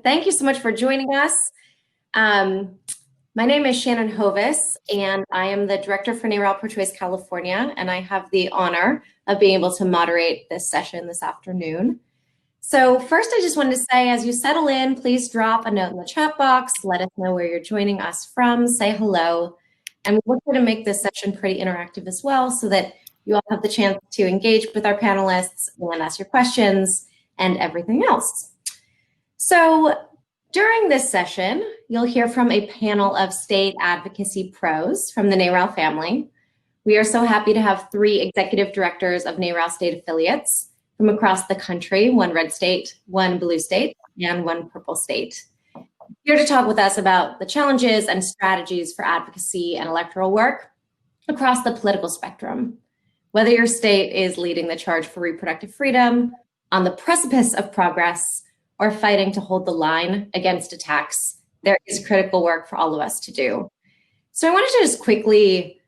Thank you so much for joining us. My name is Shannon Hovis, and I am the Director for NARAL Pro-Choice California, and I have the honor of being able to moderate this session this afternoon. So first, I just wanted to say, as you settle in, please drop a note in the chat box, let us know where you're joining us from, say hello, and we're going to make this session pretty interactive as well so that you all have the chance to engage with our panelists and ask your questions and everything else. So during this session, you'll hear from a panel of state advocacy pros from the NARAL family. We are so happy to have 3 executive directors of NARAL state affiliates from across the country, 1 red state, 1 blue state, and 1 purple state, here to talk with us about the challenges and strategies for advocacy and electoral work across the political spectrum. Whether your state is leading the charge for reproductive freedom, on the precipice of progress, or fighting to hold the line against attacks, there is critical work for all of us to do. So I wanted to just quickly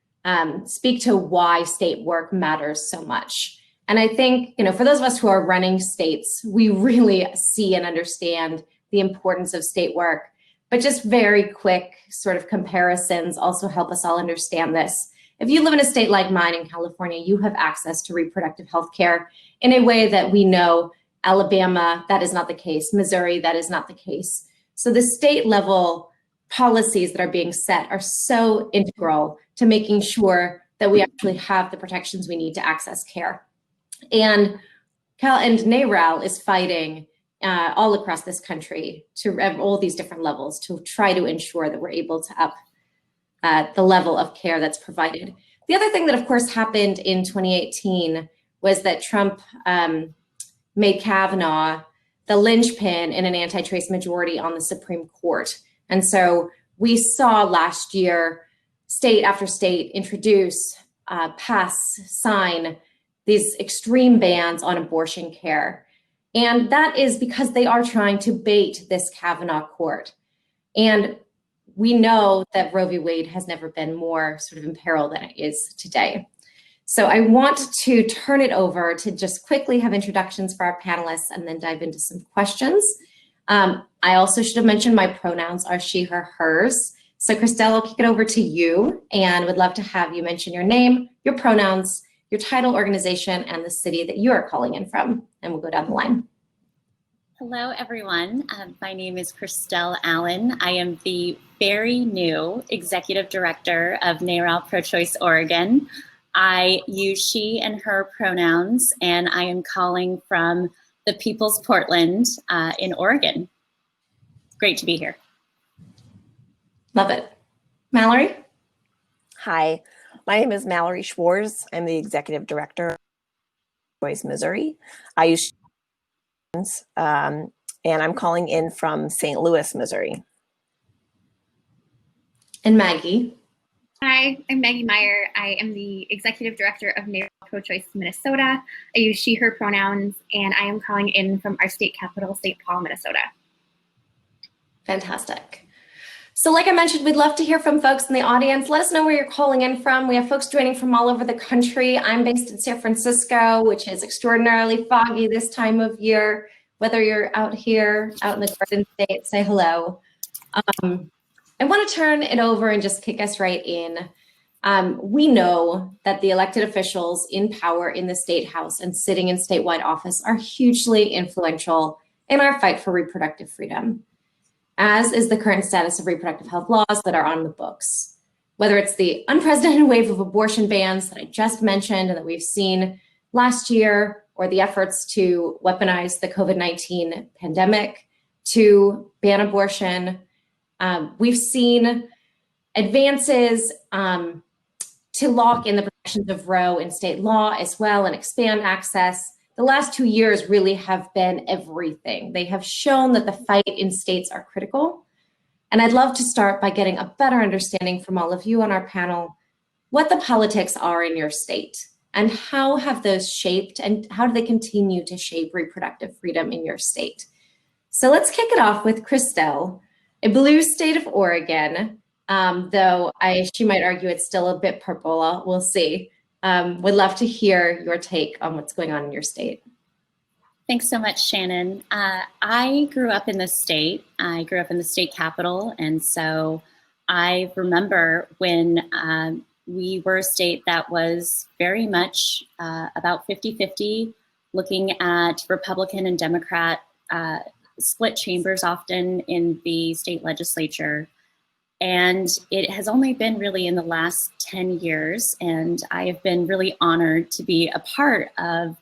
speak to why state work matters so much. And I think, for those of us who are running states, we really see and understand the importance of state work, but just very quick sort of comparisons also help us all understand this. If you live in a state like mine in California, you have access to reproductive health care in a way that we know Alabama, that is not the case. Missouri, that is not the case. So the state level policies that are being set are so integral to making sure that we actually have the protections we need to access care. And NARAL is fighting all across this country to all these different levels to try to ensure that we're able to up the level of care that's provided. The other thing that of course happened in 2018 was that Trump made Kavanaugh the linchpin in an anti-choice majority on the Supreme Court. And so we saw last year state after state introduce, pass, sign these extreme bans on abortion care. And that is because they are trying to bait this Kavanaugh court. And we know that Roe v. Wade has never been more sort of in peril than it is today. So I want to turn it over to just quickly have introductions for our panelists and then dive into some questions. I also should have mentioned my pronouns are she, her, hers. So Christelle, I'll kick it over to you and would love to have you mention your name, your pronouns, your title, organization, and the city that you are calling in from, and we'll go down the line. Hello, everyone. My name is Christelle Allen. I am the very new Executive Director of NARAL Pro-Choice Oregon. I use she and her pronouns, and I am calling from the People's Portland in Oregon. Great to be here. Love it. Mallory? Hi, my name is Mallory Schwartz. I'm the Executive Director of Pro-Choice Missouri. I use she, and I'm calling in from St. Louis, Missouri. And Maggie? Hi, I'm Maggie Meyer. I am the Executive Director of NARAL Pro-Choice Minnesota. I use she, her pronouns, and I am calling in from our state capital, St. Paul, Minnesota. Fantastic. So like I mentioned, we'd love to hear from folks in the audience. Let us know where you're calling in from. We have folks joining from all over the country. I'm based in San Francisco, which is extraordinarily foggy this time of year. Whether you're out here, out in the Garden State, say hello. I want to turn it over and just kick us right in. We know that the elected officials in power in the state house and sitting in statewide office are hugely influential in our fight for reproductive freedom, as is the current status of reproductive health laws that are on the books. Whether it's the unprecedented wave of abortion bans that I just mentioned and that we've seen last year, or the efforts to weaponize the COVID-19 pandemic to ban abortion, we've seen advances to lock in the protections of Roe in state law as well and expand access. The last 2 years really have been everything. They have shown that the fight in states are critical. And I'd love to start by getting a better understanding from all of you on our panel, what the politics are in your state and how have those shaped and how do they continue to shape reproductive freedom in your state? So let's kick it off with Christelle. A blue state of Oregon, though she might argue it's still a bit purple, we'll see. Would love to hear your take on what's going on in your state. Thanks so much, Shannon. I grew up in the state. I grew up in the state capital, and so I remember when we were a state that was very much about 50-50, looking at Republican and Democrat split chambers often in the state legislature. And it has only been really in the last 10 years, and I have been really honored to be a part of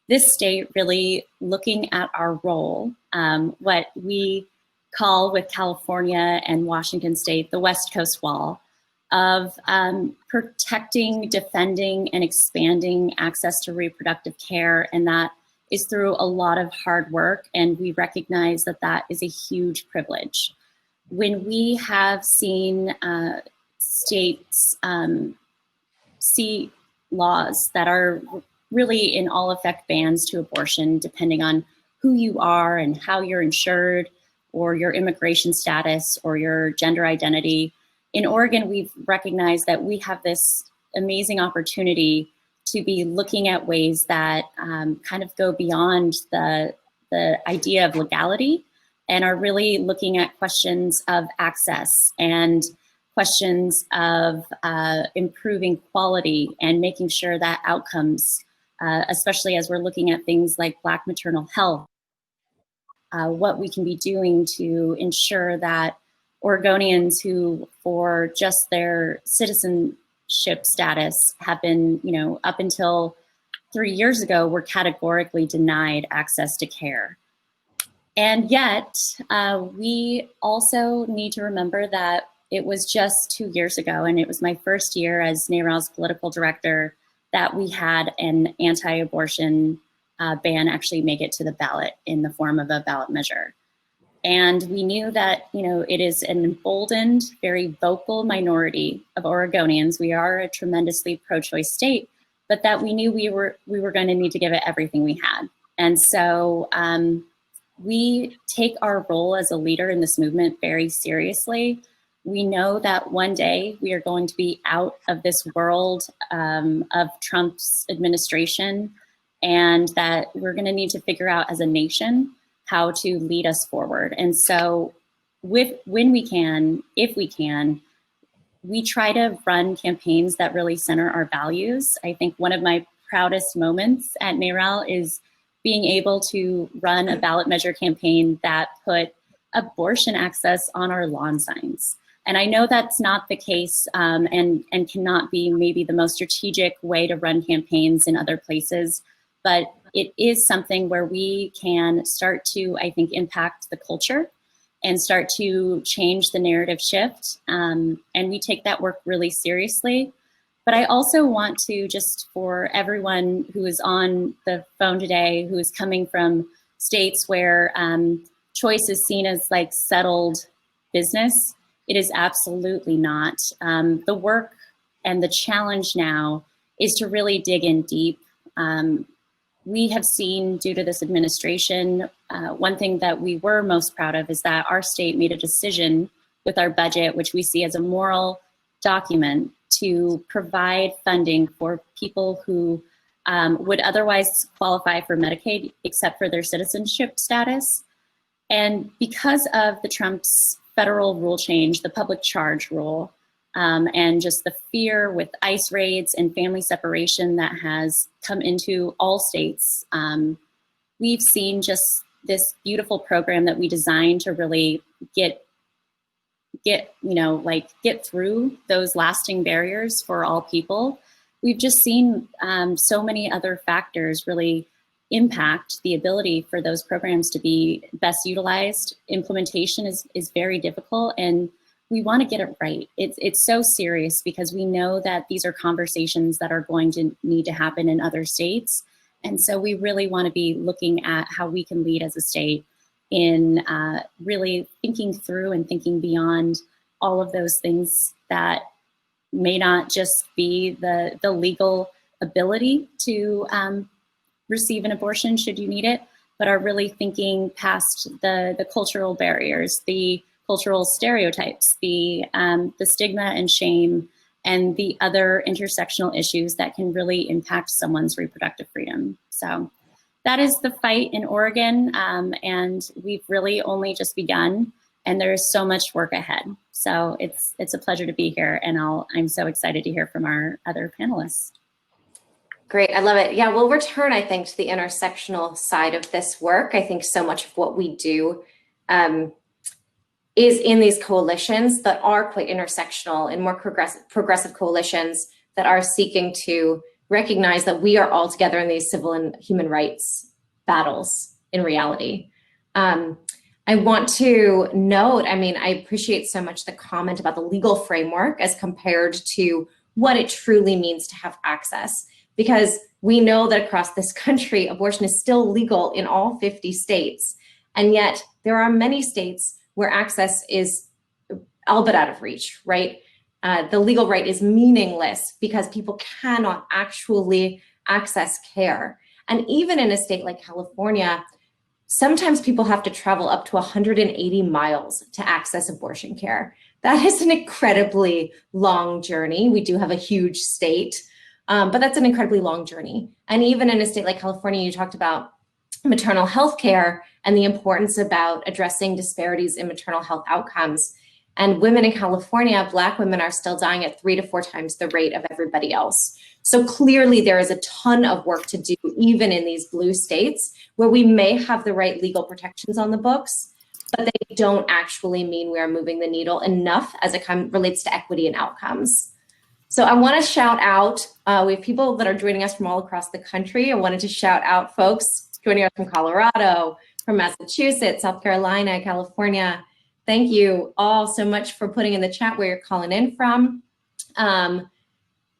this state really looking at our role, what we call with California and Washington State, the West Coast Wall, of protecting, defending, and expanding access to reproductive care. And that is through a lot of hard work, and we recognize that that is a huge privilege. When we have seen states see laws that are really in all effect bans to abortion, depending on who you are and how you're insured, or your immigration status, or your gender identity. In Oregon, we've recognized that we have this amazing opportunity to be looking at ways that kind of go beyond the idea of legality, and are really looking at questions of access and questions of improving quality and making sure that outcomes, especially as we're looking at things like Black maternal health, what we can be doing to ensure that Oregonians who, for just their citizenship status, have been, up until 3 years ago, were categorically denied access to care. And yet, we also need to remember that it was just 2 years ago, and it was my first year as NARAL's political director, that we had an anti-abortion ban actually make it to the ballot in the form of a ballot measure. And we knew that, it is an emboldened, very vocal minority of Oregonians. We are a tremendously pro-choice state, but that we knew we were going to need to give it everything we had. And so we take our role as a leader in this movement very seriously. We know that one day we are going to be out of this world of Trump's administration, and that we're going to need to figure out as a nation how to lead us forward. And so when we can, if we can, we try to run campaigns that really center our values. I think one of my proudest moments at NARAL is being able to run a ballot measure campaign that put abortion access on our lawn signs. And I know that's not the case and cannot be maybe the most strategic way to run campaigns in other places, but it is something where we can start to, I think, impact the culture and start to change the narrative shift. And we take that work really seriously. But I also want to, just for everyone who is on the phone today, who is coming from states where choice is seen as like settled business, it is absolutely not. The work and the challenge now is to really dig in deep. We have seen, due to this administration, one thing that we were most proud of is that our state made a decision with our budget, which we see as a moral document, to provide funding for people who would otherwise qualify for Medicaid except for their citizenship status. And because of the Trump's federal rule change, the public charge rule, and just the fear with ICE raids and family separation that has come into all states, we've seen just this beautiful program that we designed to really get through those lasting barriers for all people. We've just seen so many other factors really impact the ability for those programs to be best utilized. Implementation is very difficult, and we want to get it right. It's so serious because we know that these are conversations that are going to need to happen in other states. And so we really want to be looking at how we can lead as a state in really thinking through and thinking beyond all of those things that may not just be the legal ability to receive an abortion should you need it, but are really thinking past the cultural barriers, the cultural stereotypes, the stigma and shame, and the other intersectional issues that can really impact someone's reproductive freedom. So that is the fight in Oregon, and we've really only just begun, and there's so much work ahead. So it's a pleasure to be here, and I'm so excited to hear from our other panelists. Great, I love it. Yeah, we'll return, I think, to the intersectional side of this work. I think so much of what we do is in these coalitions that are quite intersectional and more progressive coalitions that are seeking to recognize that we are all together in these civil and human rights battles in reality. I want to note, I mean, I appreciate so much the comment about the legal framework as compared to what it truly means to have access, because we know that across this country, abortion is still legal in all 50 states. And yet there are many states where access is all but out of reach, right? The legal right is meaningless because people cannot actually access care. And even in a state like California, sometimes people have to travel up to 180 miles to access abortion care. That is an incredibly long journey. We do have a huge state, but that's an incredibly long journey. And even in a state like California, you talked about maternal health care and the importance about addressing disparities in maternal health outcomes. And women in California, Black women, are still dying at 3 to 4 times the rate of everybody else. So clearly there is a ton of work to do, even in these blue states, where we may have the right legal protections on the books, but they don't actually mean we are moving the needle enough as it relates to equity and outcomes. So I want to shout out, we have people that are joining us from all across the country. I wanted to shout out folks joining us from Colorado, from Massachusetts, South Carolina, California. Thank you all so much for putting in the chat where you're calling in from.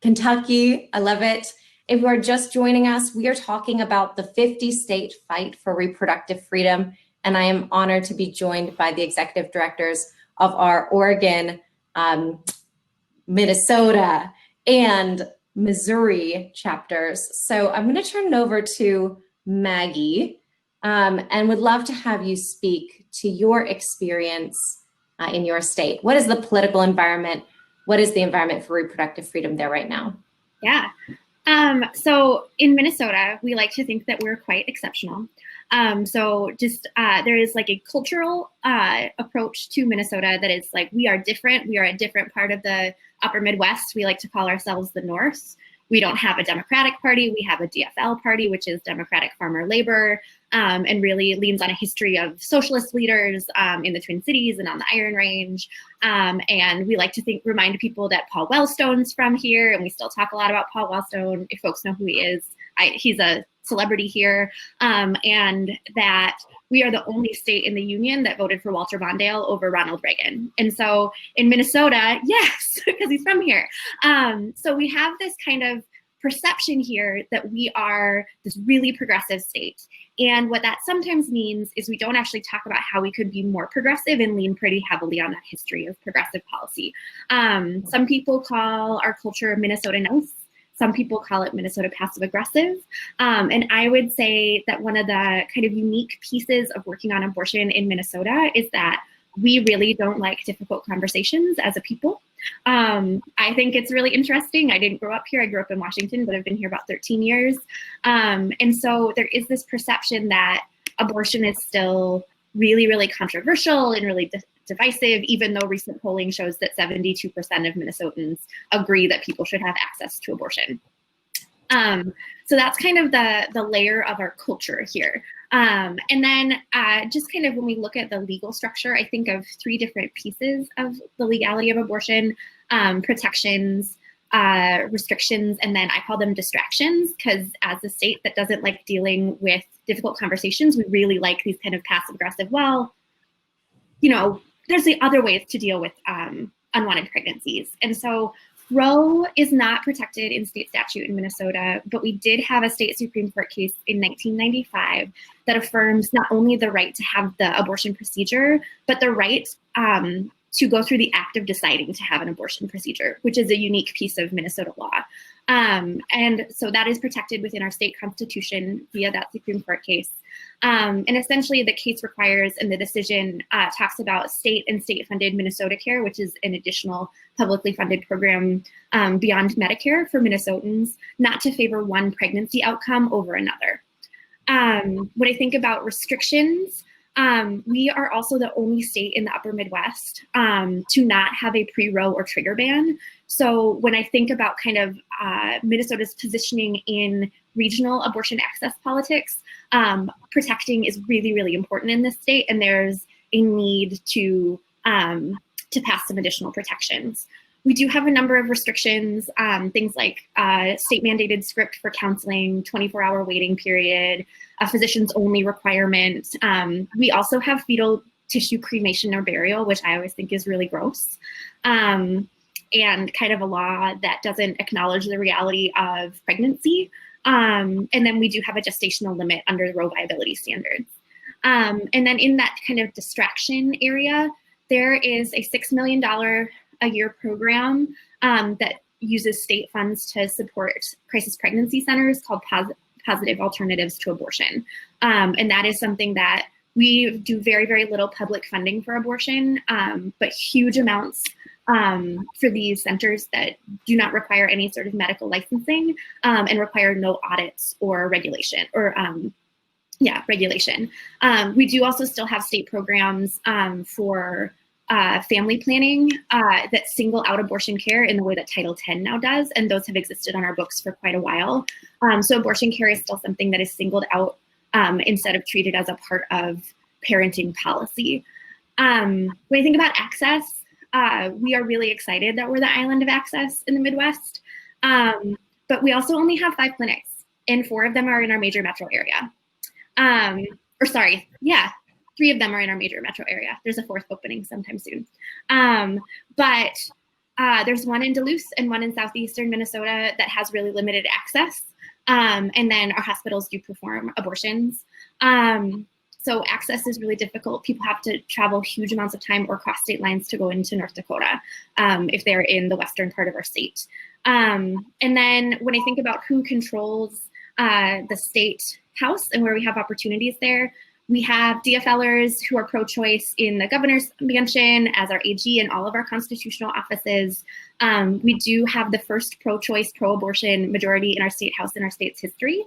Kentucky, I love it. If you are just joining us, we are talking about the 50-state fight for reproductive freedom, and I am honored to be joined by the executive directors of our Oregon, Minnesota, and Missouri chapters. So I'm going to turn it over to Maggie, and would love to have you speak to your experience in your state. What is the political environment? What is the environment for reproductive freedom there right now? Yeah. So in Minnesota, we like to think that we're quite exceptional. There is like a cultural approach to Minnesota that is like, we are different. We are a different part of the upper Midwest. We like to call ourselves the North. We don't have a Democratic Party. We have a DFL party, which is Democratic Farmer Labor, and really leans on a history of socialist leaders in the Twin Cities and on the Iron Range. And we like to remind people that Paul Wellstone's from here, and we still talk a lot about Paul Wellstone, if folks know who he is. He's a celebrity here, and that we are the only state in the union that voted for Walter Mondale over Ronald Reagan. And so in Minnesota, yes, because he's from here. So we have this kind of perception here that we are this really progressive state. And what that sometimes means is we don't actually talk about how we could be more progressive and lean pretty heavily on that history of progressive policy. Some people call our culture Minnesota nice. Some people call it Minnesota passive aggressive. And I would say that one of the kind of unique pieces of working on abortion in Minnesota is that we really don't like difficult conversations as a people. I think it's really interesting. I didn't grow up here. I grew up in Washington, but I've been here about 13 years. And so there is this perception that abortion is still really, really controversial and really divisive, even though recent polling shows that 72% of Minnesotans agree that people should have access to abortion. So that's kind of the layer of our culture here. And then just kind of when we look at the legal structure, I think of 3 different pieces of the legality of abortion: protections, restrictions, and then I call them distractions, because as a state that doesn't like dealing with difficult conversations, we really like these kind of passive aggressive, well, you know, there's the other ways to deal with unwanted pregnancies. And so Roe is not protected in state statute in Minnesota, but we did have a state Supreme Court case in 1995 that affirms not only the right to have the abortion procedure, but the right to go through the act of deciding to have an abortion procedure, which is a unique piece of Minnesota law. And so that is protected within our state constitution via that Supreme Court case. And essentially the case requires, and the decision talks about state and state-funded Minnesota Care, which is an additional publicly funded program beyond Medicare for Minnesotans, not to favor one pregnancy outcome over another. When I think about restrictions, we are also the only state in the upper Midwest to not have a pre-Roe or trigger ban. So when I think about kind of Minnesota's positioning in regional abortion access politics, protecting is really, really important in this state, and there's a need to pass some additional protections. We do have a number of restrictions, things like state-mandated script for counseling, 24-hour waiting period, a physician's only requirement. We also have fetal tissue cremation or burial, which I always think is really gross, and kind of a law that doesn't acknowledge the reality of pregnancy. And then we do have a gestational limit under the Roe viability standards. And then in that kind of distraction area, there is a $6 million a year program that uses state funds to support crisis pregnancy centers called Positive Alternatives to Abortion. And that is something that we do very, very little public funding for abortion, but huge amounts for these centers that do not require any sort of medical licensing and require no audits or regulation regulation. We do also still have state programs for family planning that single out abortion care in the way that Title X now does, and those have existed on our books for quite a while. So abortion care is still something that is singled out instead of treated as a part of parenting policy. When I think about access, we are really excited that we're the island of access in the Midwest, but we also only have 5 clinics, and 4 of them are in our major metro area. 3 of them are in our major metro area. There's a 4th opening sometime soon. But there's one in Duluth and one in southeastern Minnesota that has really limited access. And then our hospitals do perform abortions. So access is really difficult. People have to travel huge amounts of time or cross state lines to go into North Dakota if they're in the western part of our state. And then when I think about who controls the state house and where we have opportunities there, we have DFLers who are pro-choice in the governor's mansion, as our AG in all of our constitutional offices. We do have the first pro-choice, pro-abortion majority in our state house in our state's history,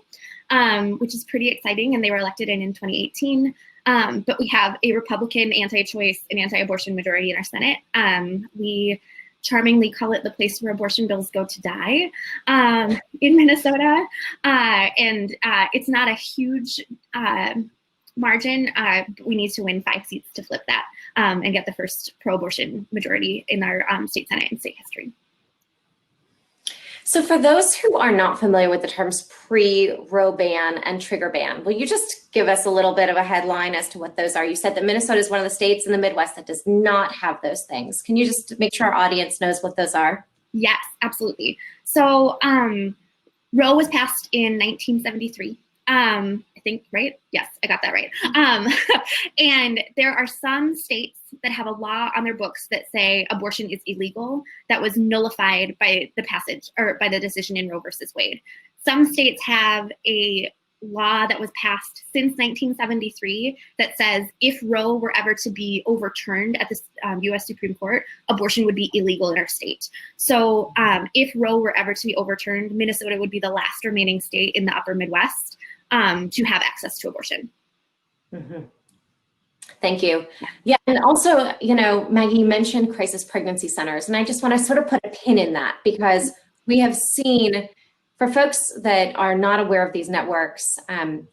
which is pretty exciting, and they were elected in 2018. But we have a Republican anti-choice and anti-abortion majority in our Senate. We charmingly call it the place where abortion bills go to die in Minnesota. And it's not a huge margin. We need to win 5 seats to flip that and get the first pro-abortion majority in our state Senate and state history. So for those who are not familiar with the terms pre-Roe ban and trigger ban, will you just give us a little bit of a headline as to what those are? You said that Minnesota is one of the states in the Midwest that does not have those things. Can you just make sure our audience knows what those are? Yes, absolutely. So Roe was passed in 1973. I think, right? Yes, I got that right. And there are some states that have a law on their books that say abortion is illegal that was nullified by the passage or by the decision in Roe versus Wade. Some states have a law that was passed since 1973 that says if Roe were ever to be overturned at the U.S. Supreme Court, abortion would be illegal in our state. So if Roe were ever to be overturned, Minnesota would be the last remaining state in the upper Midwest to have access to abortion. Mm-hmm. Thank you. Yeah, and also, Maggie, you mentioned crisis pregnancy centers, and I just want to sort of put a pin in that because we have seen, for folks that are not aware of these networks,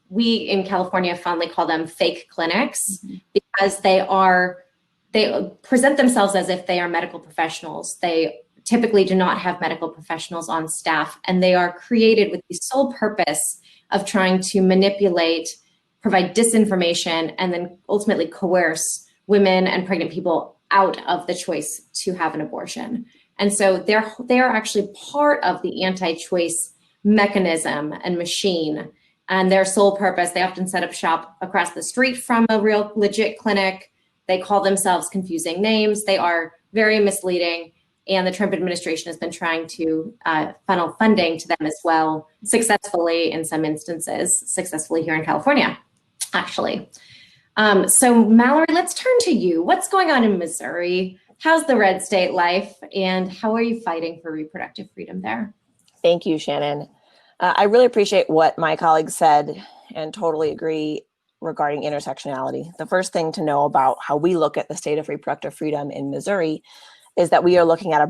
we in California fondly call them fake clinics because they present themselves as if they are medical professionals. They typically do not have medical professionals on staff, and they are created with the sole purpose of trying to manipulate, provide disinformation, and then ultimately coerce women and pregnant people out of the choice to have an abortion. And so they are actually part of the anti-choice mechanism and machine. And their sole purpose, they often set up shop across the street from a real legit clinic. They call themselves confusing names. They are very misleading. And the Trump administration has been trying to funnel funding to them as well, successfully in some instances, successfully here in California, actually. So Mallory, let's turn to you. What's going on in Missouri? How's the red state life? And how are you fighting for reproductive freedom there? Thank you, Shannon. I really appreciate what my colleagues said and totally agree regarding intersectionality. The first thing to know about how we look at the state of reproductive freedom in Missouri is that we are looking at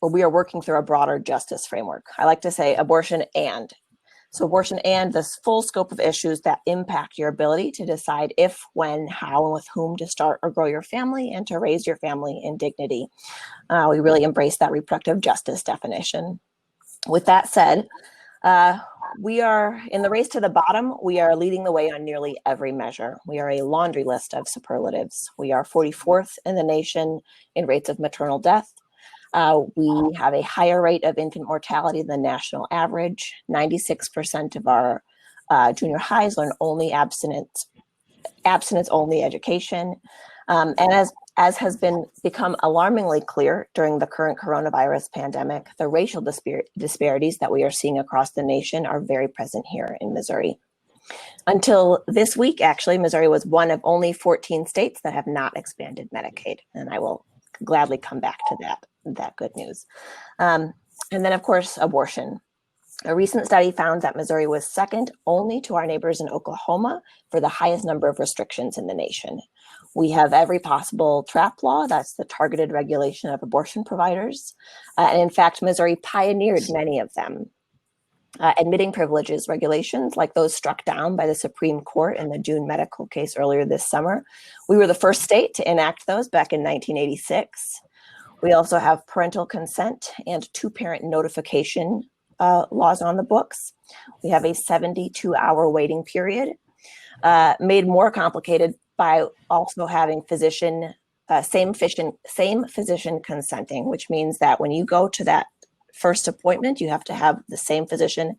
we are working through a broader justice framework. I like to say abortion and. So abortion and the full scope of issues that impact your ability to decide if, when, how, and with whom to start or grow your family and to raise your family in dignity. We really embrace that reproductive justice definition. With that said, we are in the race to the bottom. We are leading the way on nearly every measure. We are a laundry list of superlatives. We are 44th in the nation in rates of maternal death. We have a higher rate of infant mortality than the national average. 96% of our junior highs learn only abstinence only education. And as has become alarmingly clear during the current coronavirus pandemic, the racial disparities that we are seeing across the nation are very present here in Missouri. Until this week, actually, Missouri was one of only 14 states that have not expanded Medicaid, and I will gladly come back to that good news. And then, of course, abortion. A recent study found that Missouri was second only to our neighbors in Oklahoma for the highest number of restrictions in the nation. We have every possible TRAP law, that's the targeted regulation of abortion providers. And in fact, Missouri pioneered many of them. Admitting privileges regulations like those struck down by the Supreme Court in the June medical case earlier this summer. We were the first state to enact those back in 1986. We also have parental consent and two-parent notification laws on the books. We have a 72-hour waiting period, made more complicated by also having same physician consenting, which means that when you go to that first appointment, you have to have the same physician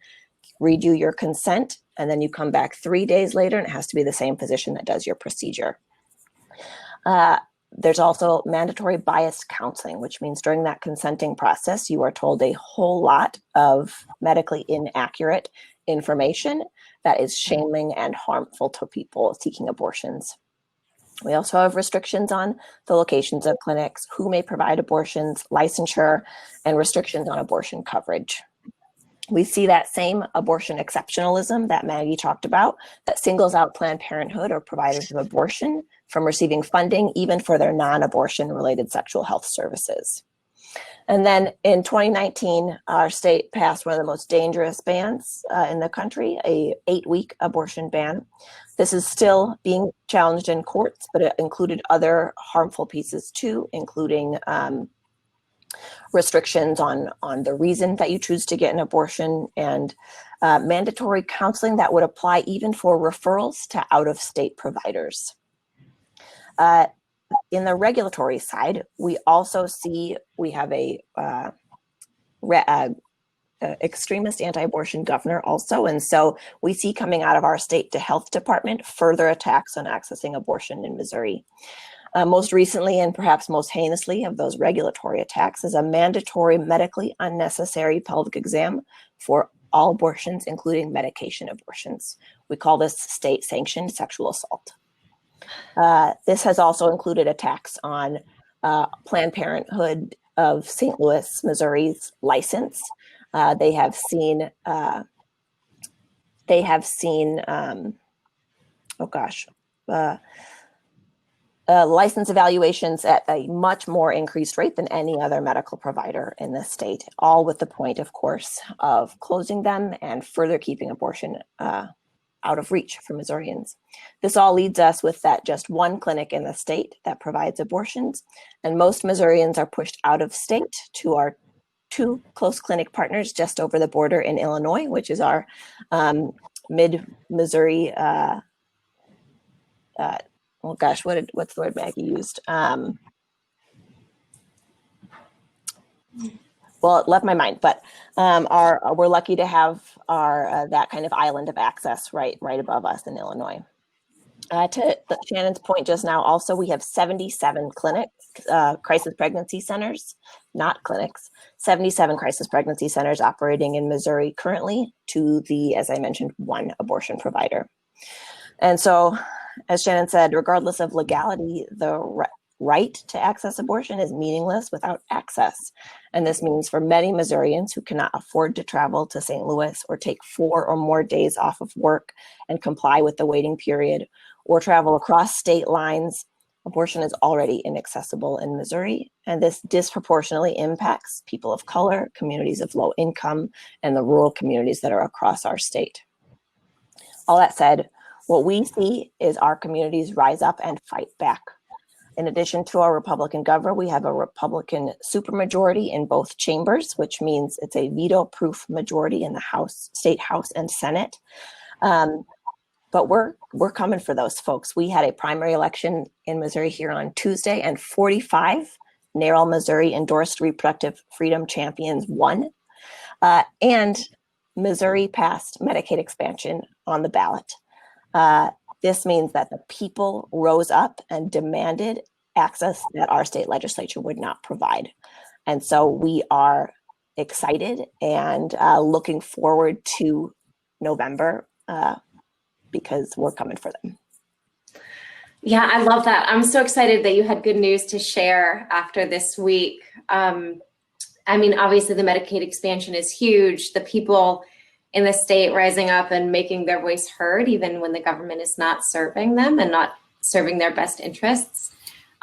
read you your consent, and then you come back 3 days later and it has to be the same physician that does your procedure. There's also mandatory biased counseling, which means during that consenting process, you are told a whole lot of medically inaccurate information that is shaming and harmful to people seeking abortions. We also have restrictions on the locations of clinics, who may provide abortions, licensure, and restrictions on abortion coverage. We see that same abortion exceptionalism that Maggie talked about, that singles out Planned Parenthood or providers of abortion from receiving funding, even for their non-abortion related sexual health services. And then in 2019, our state passed one of the most dangerous bans in the country, a 8-week abortion ban. This is still being challenged in courts, but it included other harmful pieces too, including restrictions on the reason that you choose to get an abortion, and mandatory counseling that would apply even for referrals to out-of-state providers. In the regulatory side, we also see we have a extremist anti-abortion governor also, and so we see coming out of our state health department further attacks on accessing abortion in Missouri. Most recently, and perhaps most heinously of those regulatory attacks, is a mandatory medically unnecessary pelvic exam for all abortions, including medication abortions. We call this state-sanctioned sexual assault. This has also included attacks on Planned Parenthood of St. Louis, Missouri's license. They have seen license evaluations at a much more increased rate than any other medical provider in the state, all with the point, of course, of closing them and further keeping abortion out of reach for Missourians. This all leads us with that just one clinic in the state that provides abortions, and most Missourians are pushed out of state to our 2 close clinic partners just over the border in Illinois, which is our mid-Missouri, what's the word Maggie used? Well, it left my mind, but we're lucky to have our that kind of island of access right above us in Illinois. To Shannon's point just now, also we have 77 clinics, crisis pregnancy centers, not clinics, 77 crisis pregnancy centers operating in Missouri currently to the, as I mentioned, 1 abortion provider. And so, as Shannon said, regardless of legality, the right to access abortion is meaningless without access. And this means for many Missourians who cannot afford to travel to St. Louis or take 4 or more days off of work and comply with the waiting period or travel across state lines, abortion is already inaccessible in Missouri, and this disproportionately impacts people of color, communities of low income, and the rural communities that are across our state. All that said, what we see is our communities rise up and fight back. In addition to our Republican governor, we have a Republican supermajority in both chambers, which means it's a veto-proof majority in the House, State House, and Senate. But we're coming for those folks. We had a primary election in Missouri here on Tuesday, and 45 NARAL Missouri endorsed reproductive freedom champions won. And Missouri passed Medicaid expansion on the ballot. This means that the people rose up and demanded access that our state legislature would not provide. And so we are excited and looking forward to November because we're coming for them. Yeah, I love that. I'm so excited that you had good news to share after this week. I mean, obviously the Medicaid expansion is huge. The people in the state rising up and making their voice heard, even when the government is not serving them and not serving their best interests.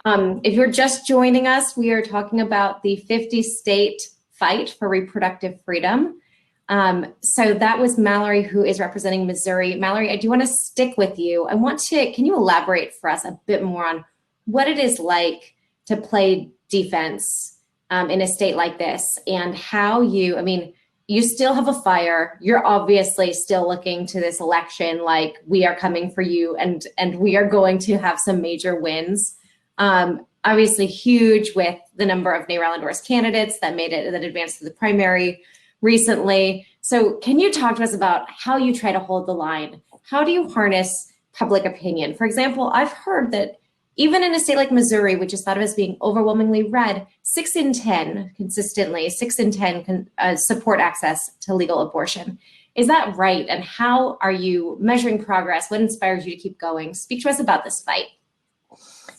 If you're just joining us, we are talking about the 50-state fight for reproductive freedom. So that was Mallory, who is representing Missouri. Mallory, I do want to stick with you. Can you elaborate for us a bit more on what it is like to play defense in a state like this, and how you still have a fire. You're obviously still looking to this election like we are coming for you, and we are going to have some major wins. Obviously huge with the number of NARAL endorsed candidates that advanced to the primary recently. So can you talk to us about how you try to hold the line? How do you harness public opinion? For example, I've heard that even in a state like Missouri, which is thought of as being overwhelmingly red, 6 in 10 support access to legal abortion. Is that right? And how are you measuring progress? What inspires you to keep going? Speak to us about this fight.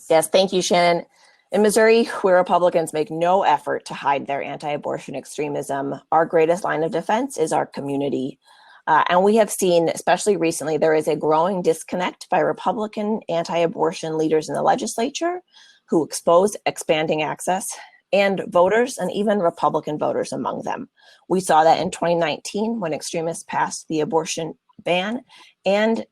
Yes, thank you, Shannon. In Missouri, where Republicans make no effort to hide their anti-abortion extremism, our greatest line of defense is our community. And we have seen, especially recently, there is a growing disconnect by Republican anti-abortion leaders in the legislature who expose expanding access, and voters, and even Republican voters among them. We saw that in 2019 when extremists passed the abortion ban, and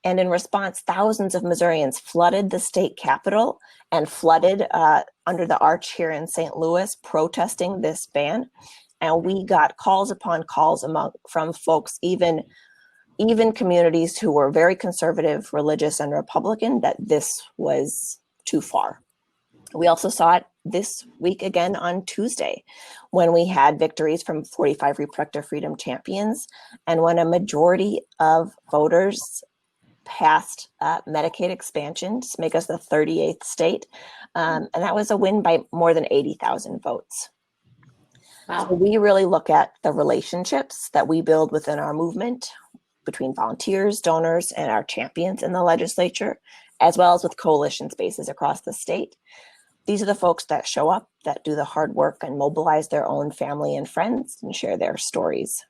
in response, thousands of Missourians flooded the state capitol and flooded under the arch here in St. Louis protesting this ban. And we got calls upon calls from folks, even communities who were very conservative, religious, and Republican, that this was too far. We also saw it this week again on Tuesday, when we had victories from 45 reproductive freedom champions, and when a majority of voters passed Medicaid expansion to make us the 38th state. And that was a win by more than 80,000 votes. Wow. So we really look at the relationships that we build within our movement between volunteers, donors, and our champions in the legislature, as well as with coalition spaces across the state. These are the folks that show up, that do the hard work and mobilize their own family and friends and share their stories.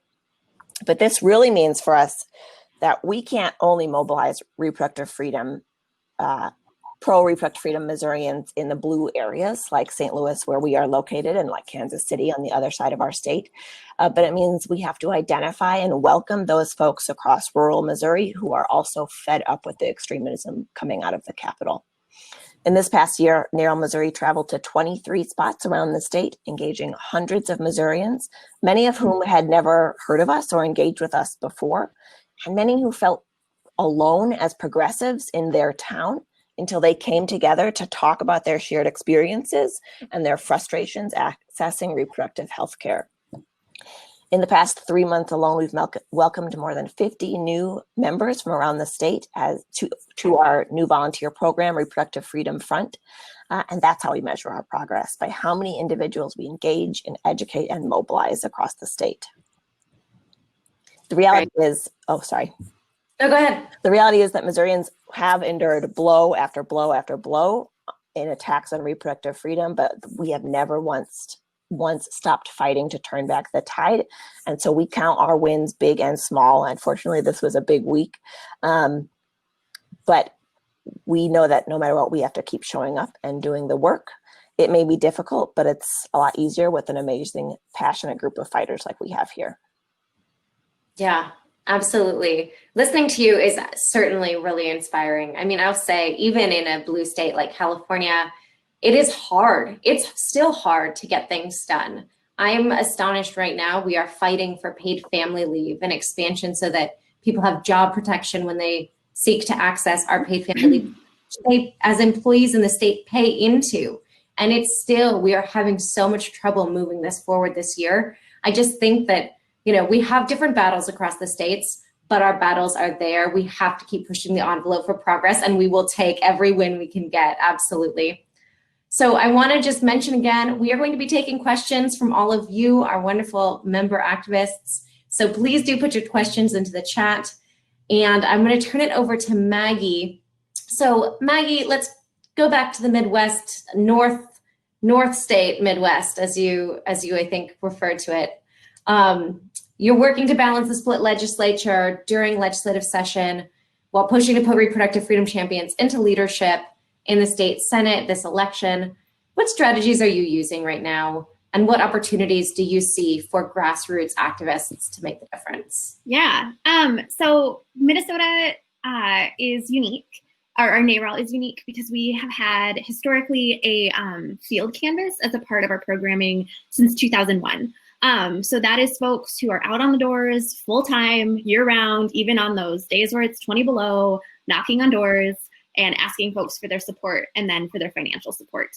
But this really means for us that we can't only mobilize reproductive freedom, pro-reproductive freedom Missourians in the blue areas like St. Louis, where we are located, and like Kansas City on the other side of our state. But it means we have to identify and welcome those folks across rural Missouri who are also fed up with the extremism coming out of the Capitol. In this past year, NARAL Missouri traveled to 23 spots around the state, engaging hundreds of Missourians, many of whom had never heard of us or engaged with us before, and many who felt alone as progressives in their town until they came together to talk about their shared experiences and their frustrations accessing reproductive health care. In the past 3 months alone, we've welcomed more than 50 new members from around the state to our new volunteer program, Reproductive Freedom Front. And that's how we measure our progress, by how many individuals we engage and educate and mobilize across the state. The reality is, No, go ahead. The reality is that Missourians have endured blow after blow after blow in attacks on reproductive freedom, but we have never once stopped fighting to turn back the tide. And so we count our wins big and small. Unfortunately, this was a big week. But we know that no matter what, we have to keep showing up and doing the work. It may be difficult, but it's a lot easier with an amazing, passionate group of fighters like we have here. Yeah, absolutely. Listening to you is certainly really inspiring. I mean, I'll say even in a blue state like California, it is hard. It's still hard to get things done. I'm astonished right now. We are fighting for paid family leave and expansion so that people have job protection when they seek to access our paid family leave, which they, as employees in the state, pay into. And it's still, we are having so much trouble moving this forward this year. I just think that, we have different battles across the states, but our battles are there. We have to keep pushing the envelope for progress, and we will take every win we can get, absolutely. So I want to just mention again, we are going to be taking questions from all of you, our wonderful member activists. So please do put your questions into the chat. And I'm going to turn it over to Maggie. So Maggie, let's go back to the Midwest, North State Midwest, as you I think referred to it. You're working to balance the split legislature during legislative session while pushing to put reproductive freedom champions into leadership in the state Senate this election. What strategies are you using right now? And what opportunities do you see for grassroots activists to make the difference? Yeah, so Minnesota is unique. Our NARAL is unique because we have had historically a field canvas as a part of our programming since 2001. So that is folks who are out on the doors full-time, year-round, even on those days where it's 20 below, knocking on doors and asking folks for their support and then for their financial support.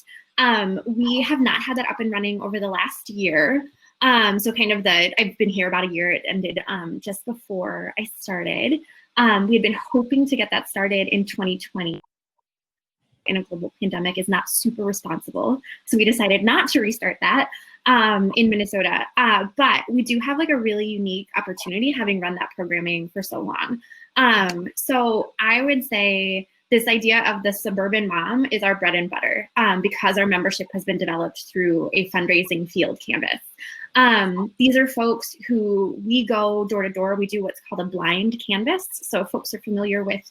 We have not had that up and running over the last year. So I've been here about a year. It ended just before I started. We had been hoping to get that started in 2020. In a global pandemic is not super responsible. So we decided not to restart that in Minnesota. But we do have like a really unique opportunity having run that programming for so long. So I would say this idea of the suburban mom is our bread and butter because our membership has been developed through a fundraising field canvas. These are folks who we go door to door. We do what's called a blind canvas. So if folks are familiar with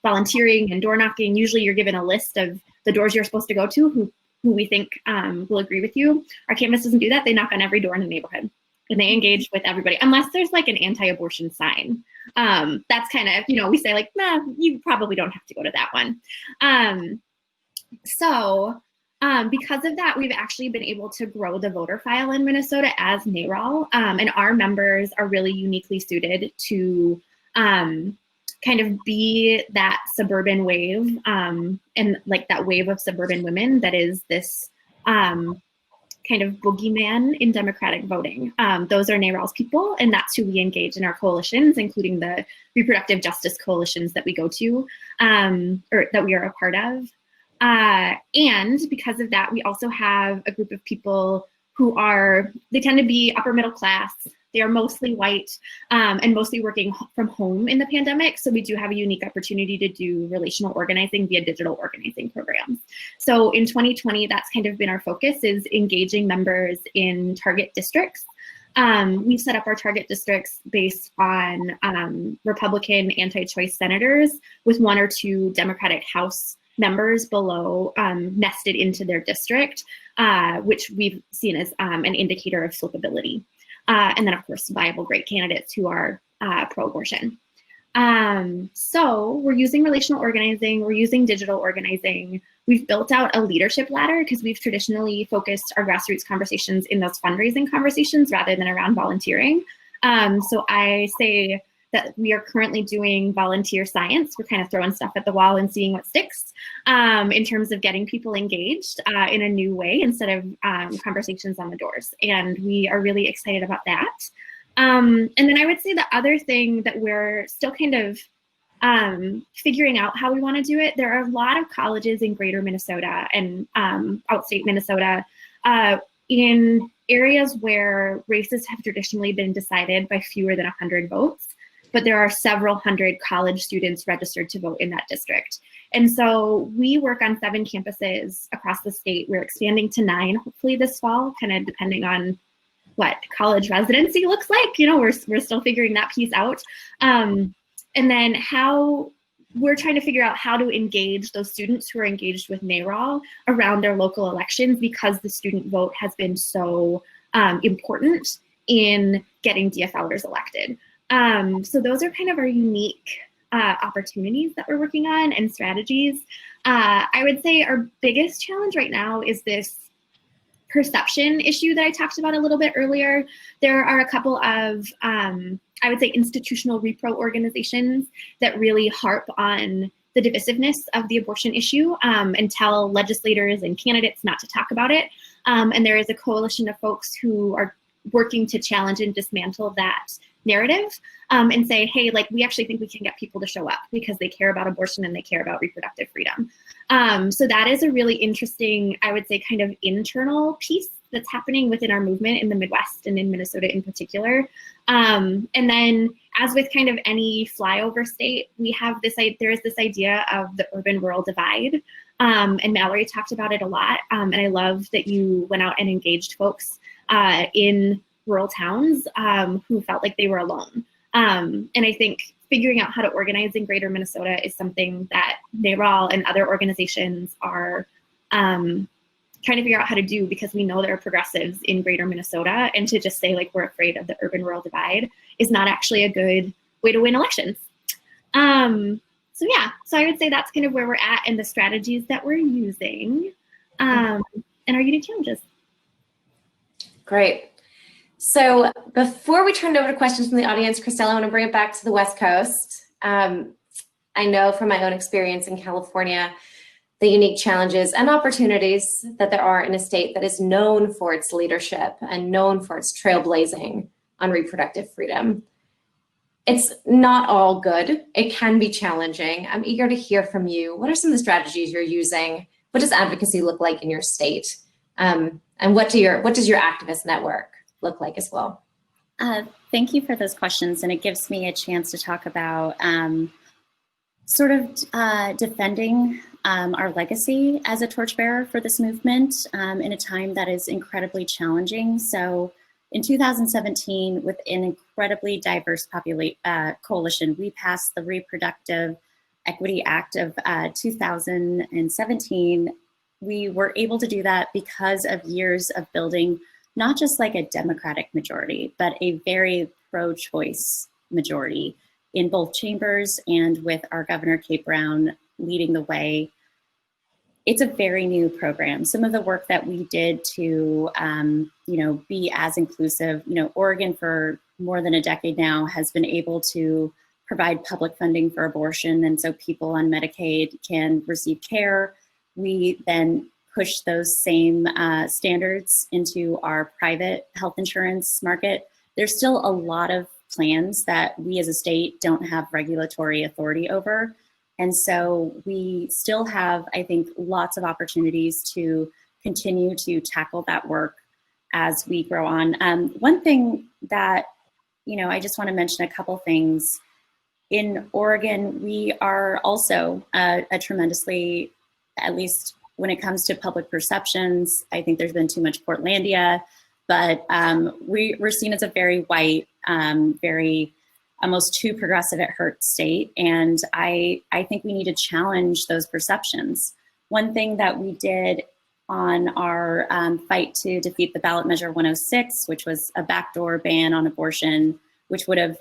volunteering and door knocking, usually you're given a list of the doors you're supposed to go to who we think will agree with you. Our canvas doesn't do that. They knock on every door in the neighborhood and they engage with everybody, unless there's like an anti-abortion sign. That's kind of, we say like, nah, you probably don't have to go to that one. Because of that, we've actually been able to grow the voter file in Minnesota as NARAL, and our members are really uniquely suited to kind of be that suburban wave and like that wave of suburban women that is this kind of boogeyman in democratic voting. Those are NARAL's people, and that's who we engage in our coalitions, including the reproductive justice coalitions that we go to, or that we are a part of. And because of that, we also have a group of people who they tend to be upper middle class. They are mostly white and mostly working from home in the pandemic. So we do have a unique opportunity to do relational organizing via digital organizing programs. So in 2020, that's kind of been our focus, is engaging members in target districts. We've set up our target districts based on Republican anti-choice senators with 1 or 2 Democratic House members below nested into their district, which we've seen as an indicator of flipability. And then, of course, viable great candidates who are pro-abortion. So we're using relational organizing, we're using digital organizing. We've built out a leadership ladder because we've traditionally focused our grassroots conversations in those fundraising conversations rather than around volunteering. So I say that we are currently doing volunteer science. We're kind of throwing stuff at the wall and seeing what sticks in terms of getting people engaged in a new way instead of conversations on the doors. And we are really excited about that. And then I would say the other thing that we're still kind of figuring out how we want to do it, there are a lot of colleges in greater Minnesota and outstate Minnesota in areas where races have traditionally been decided by fewer than 100 votes. But there are several hundred college students registered to vote in that district. And so we work on 7 campuses across the state. We're expanding to 9, hopefully this fall, kind of depending on what college residency looks like. We're still figuring that piece out. And then how we're trying to figure out how to engage those students who are engaged with NARAL around their local elections, because the student vote has been so important in getting DFLers elected. So those are kind of our unique opportunities that we're working on and strategies. I would say our biggest challenge right now is this perception issue that I talked about a little bit earlier. There are a couple of, I would say, institutional repro organizations that really harp on the divisiveness of the abortion issue and tell legislators and candidates not to talk about it. And there is a coalition of folks who are working to challenge and dismantle that narrative and say, hey, like, we actually think we can get people to show up because they care about abortion and they care about reproductive freedom. So that is a really interesting, I would say, kind of internal piece that's happening within our movement in the Midwest and in Minnesota in particular. And then, as with kind of any flyover state, we have this, there is this idea of the urban-rural divide. And Mallory talked about it a lot. And I love that you went out and engaged folks in rural towns who felt like they were alone. And I think figuring out how to organize in greater Minnesota is something that NARAL and other organizations are trying to figure out how to do, because we know there are progressives in greater Minnesota, and to just say like we're afraid of the urban-rural divide is not actually a good way to win elections. So yeah, so I would say that's kind of where we're at and the strategies that we're using and our unique challenges. Great. So before we turn it over to questions from the audience, Christelle, I want to bring it back to the West Coast. I know from my own experience in California, the unique challenges and opportunities that there are in a state that is known for its leadership and known for its trailblazing on reproductive freedom. It's not all good. It can be challenging. I'm eager to hear from you. What are some of the strategies you're using? What does advocacy look like in your state? And what does your activist network look like as well? Thank you for those questions. And it gives me a chance to talk about defending our legacy as a torchbearer for this movement in a time that is incredibly challenging. So in 2017, with an incredibly diverse coalition, we passed the Reproductive Equity Act of 2017. We were able to do that because of years of building not just like a Democratic majority, but a very pro-choice majority in both chambers, and with our Governor Kate Brown leading the way. It's a very new program. Some of the work that we did to, be as inclusive, Oregon for more than a decade now has been able to provide public funding for abortion. And so people on Medicaid can receive care. We then push those same standards into our private health insurance market. There's still a lot of plans that we as a state don't have regulatory authority over. And so we still have, I think, lots of opportunities to continue to tackle that work as we grow on. One thing that, I just want to mention a couple things. In Oregon, we are also a tremendously, at least when it comes to public perceptions, I think there's been too much Portlandia, but we're seen as a very white, very almost too progressive at heart state. And I think we need to challenge those perceptions. One thing that we did on our fight to defeat the ballot measure 106, which was a backdoor ban on abortion, which would have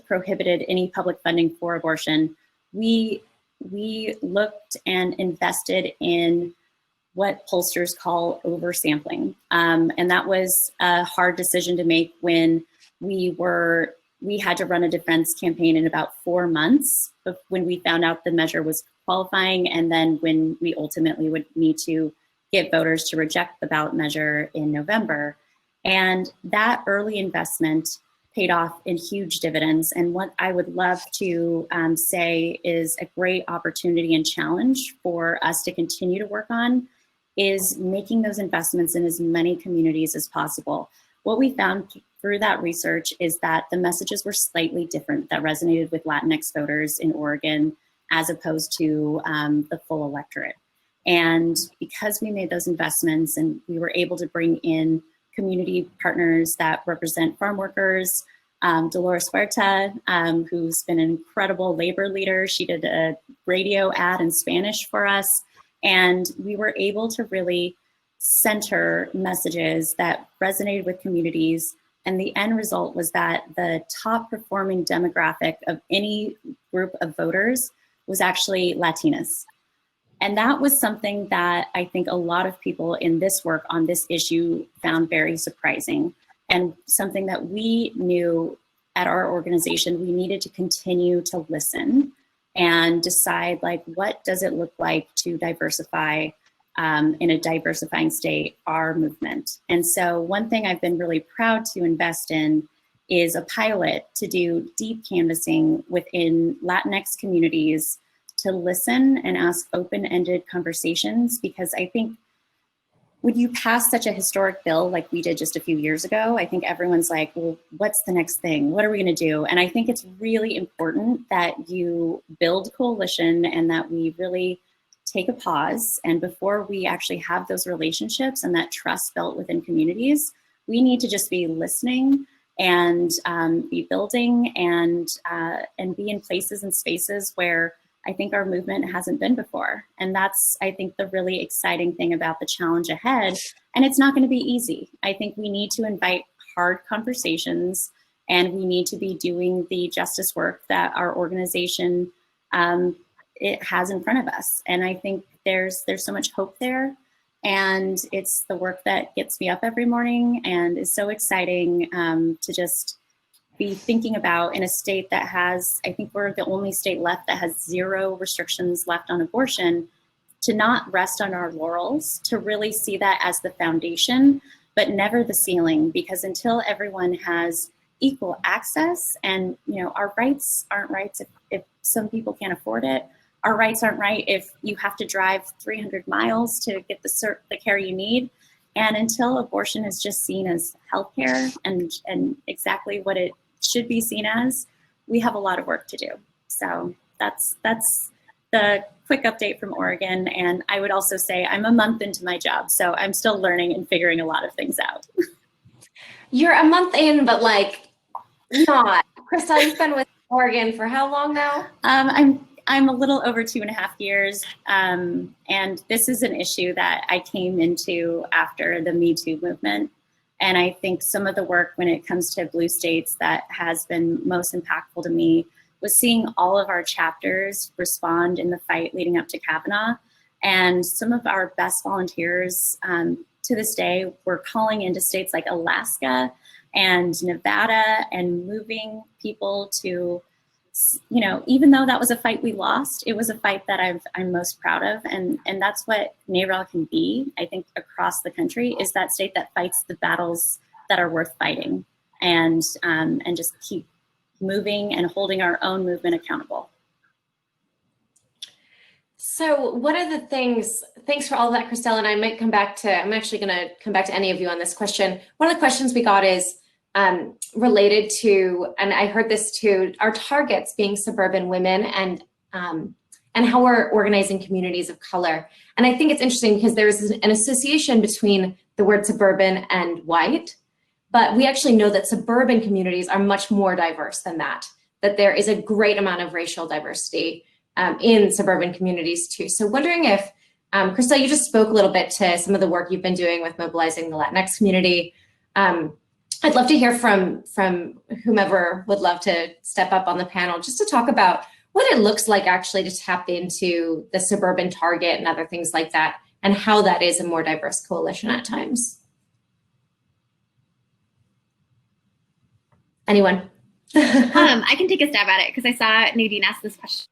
prohibited any public funding for abortion, we looked and invested in what pollsters call oversampling. And that was a hard decision to make when we had to run a defense campaign in about 4 months when we found out the measure was qualifying, and then when we ultimately would need to get voters to reject the ballot measure in November. And that early investment paid off in huge dividends. And what I would love to say is a great opportunity and challenge for us to continue to work on is making those investments in as many communities as possible. What we found through that research is that the messages were slightly different that resonated with Latinx voters in Oregon as opposed to the full electorate. And because we made those investments and we were able to bring in community partners that represent farm workers, Dolores Huerta, who's been an incredible labor leader. She did a radio ad in Spanish for us. And we were able to really center messages that resonated with communities. And the end result was that the top performing demographic of any group of voters was actually Latinas. And that was something that I think a lot of people in this work on this issue found very surprising, and something that we knew at our organization we needed to continue to listen and decide, like, what does it look like to diversify in a diversifying state, our movement. And so one thing I've been really proud to invest in is a pilot to do deep canvassing within Latinx communities to listen and ask open-ended conversations, because I think when you pass such a historic bill like we did just a few years ago, I think everyone's like, well, what's the next thing? What are we gonna do? And I think it's really important that you build coalition and that we really take a pause. And before we actually have those relationships and that trust built within communities, we need to just be listening and be building and be in places and spaces where I think our movement hasn't been before. And that's, I think, the really exciting thing about the challenge ahead. And it's not going to be easy. I think we need to invite hard conversations, and we need to be doing the justice work that our organization it has in front of us. And I think there's so much hope there. And it's the work that gets me up every morning and is so exciting to just be thinking about in a state that has, I think we're the only state left that has 0 restrictions left on abortion, to not rest on our laurels, to really see that as the foundation, but never the ceiling, because until everyone has equal access, and our rights aren't rights if some people can't afford it. Our rights aren't right if you have to drive 300 miles to get the care you need. And until abortion is just seen as healthcare and exactly what it should be seen as, we have a lot of work to do. So that's the quick update from Oregon. And I would also say I'm a month into my job, so I'm still learning and figuring a lot of things out. You're a month in, but like not. Crystal, you've been with Oregon for how long now? I'm a little over 2.5 years. And this is an issue that I came into after the Me Too movement. And I think some of the work when it comes to blue states that has been most impactful to me was seeing all of our chapters respond in the fight leading up to Kavanaugh. And some of our best volunteers to this day were calling into states like Alaska and Nevada and moving people to, even though that was a fight we lost, it was a fight that I'm most proud of. And that's what NARAL can be, I think, across the country, is that state that fights the battles that are worth fighting, and just keep moving and holding our own movement accountable. So what are the things, thanks for all of that, Christelle, and I'm actually going to come back to any of you on this question. One of the questions we got is related to, and I heard this too, our targets being suburban women and how we're organizing communities of color. And I think it's interesting because there's an association between the word suburban and white, but we actually know that suburban communities are much more diverse than that there is a great amount of racial diversity in suburban communities too. So wondering if, Christelle, you just spoke a little bit to some of the work you've been doing with mobilizing the Latinx community. I'd love to hear from whomever would love to step up on the panel just to talk about what it looks like actually to tap into the suburban target and other things like that, and how that is a more diverse coalition at times. Anyone? I can take a stab at it because I saw Nadine ask this question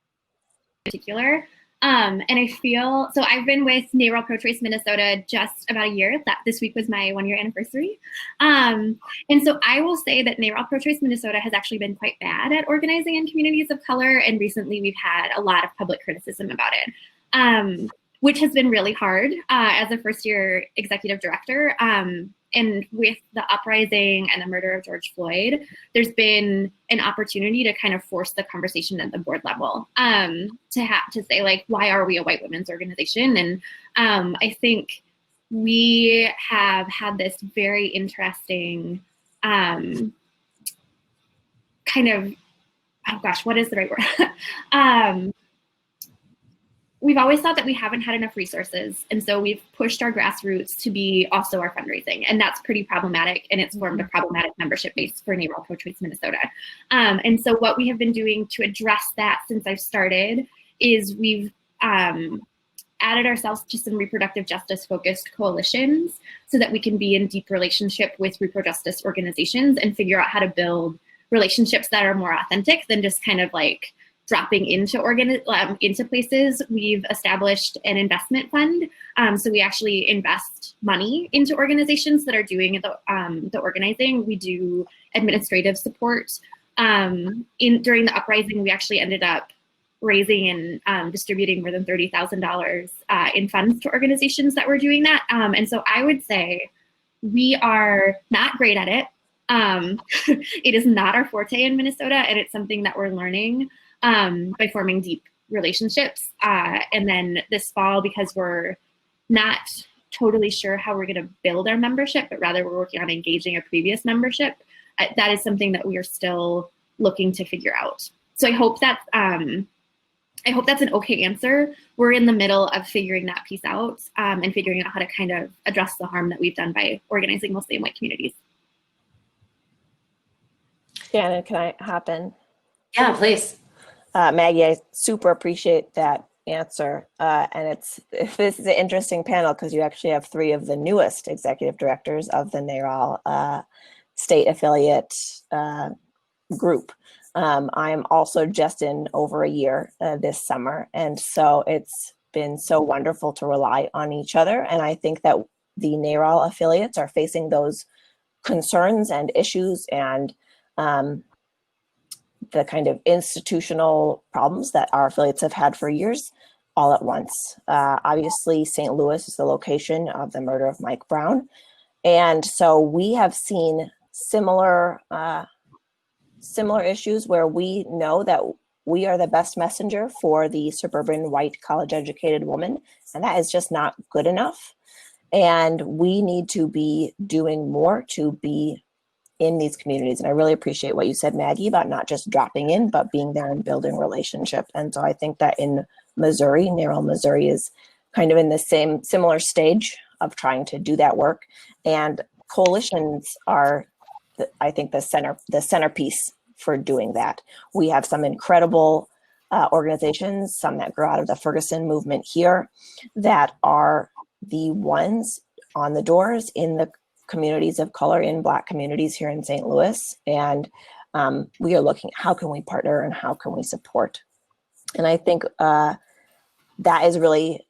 in particular. And I feel, so I've been with NARAL Pro-Choice Minnesota just about a year. This week was my 1-year anniversary. And so I will say that NARAL Pro-Choice Minnesota has actually been quite bad at organizing in communities of color. And recently we've had a lot of public criticism about it, which has been really hard as a first-year executive director. And And with the uprising and the murder of George Floyd, there's been an opportunity to kind of force the conversation at the board level, to say, like, why are we a white women's organization? And I think we have had this very interesting kind of, oh gosh, what is the right word? We've always thought that we haven't had enough resources. And so we've pushed our grassroots to be also our fundraising. And that's pretty problematic. And it's formed a problematic membership base for NARAL Pro-Choice Minnesota. And so what we have been doing to address that since I've started is we've added ourselves to some reproductive justice focused coalitions so that we can be in deep relationship with reproductive justice organizations and figure out how to build relationships that are more authentic than just kind of like dropping into into places. We've established an investment fund. So we actually invest money into organizations that are doing the organizing. We do administrative support. During the uprising, we actually ended up raising and distributing more than $30,000 in funds to organizations that were doing that. And so I would say we are not great at it. It is not our forte in Minnesota, and it's something that we're learning by forming deep relationships. And then this fall, because we're not totally sure how we're going to build our membership, but rather we're working on engaging a previous membership, that is something that we are still looking to figure out. So I hope that's an okay answer. We're in the middle of figuring that piece out and figuring out how to kind of address the harm that we've done by organizing mostly in white communities. Shannon, can I hop in? Yeah, please. Maggie, I super appreciate that answer. And this is an interesting panel because you actually have 3 of the newest executive directors of the NARAL state affiliate group. I'm also just in over a year this summer. And so it's been so wonderful to rely on each other. And I think that the NARAL affiliates are facing those concerns and issues and the kind of institutional problems that our affiliates have had for years all at once. Obviously, St. Louis is the location of the murder of Mike Brown. And so we have seen similar issues where we know that we are the best messenger for the suburban white college educated woman, and that is just not good enough. And we need to be doing more to be in these communities. And I really appreciate what you said, Maggie, about not just dropping in, but being there and building relationship. And so I think that in Missouri, NARAL Missouri is kind of in the similar stage of trying to do that work. And coalitions are, I think, the centerpiece for doing that. We have some incredible organizations, some that grow out of the Ferguson movement here, that are the ones on the doors in the communities of color, in Black communities here in St. Louis. And we are looking at how can we partner and how can we support. And I think that is really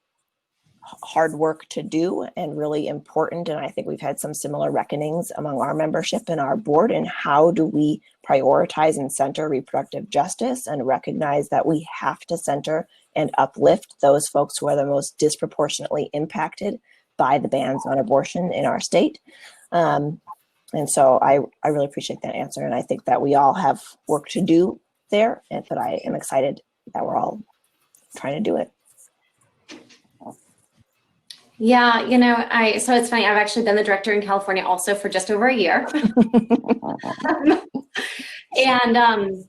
hard work to do and really important. And I think we've had some similar reckonings among our membership and our board. And how do we prioritize and center reproductive justice and recognize that we have to center and uplift those folks who are the most disproportionately impacted by the bans on abortion in our state. And so I really appreciate that answer. And I think that we all have work to do there, and that I am excited that we're all trying to do it. Yeah, so it's funny, I've actually been the director in California also for just over a year. And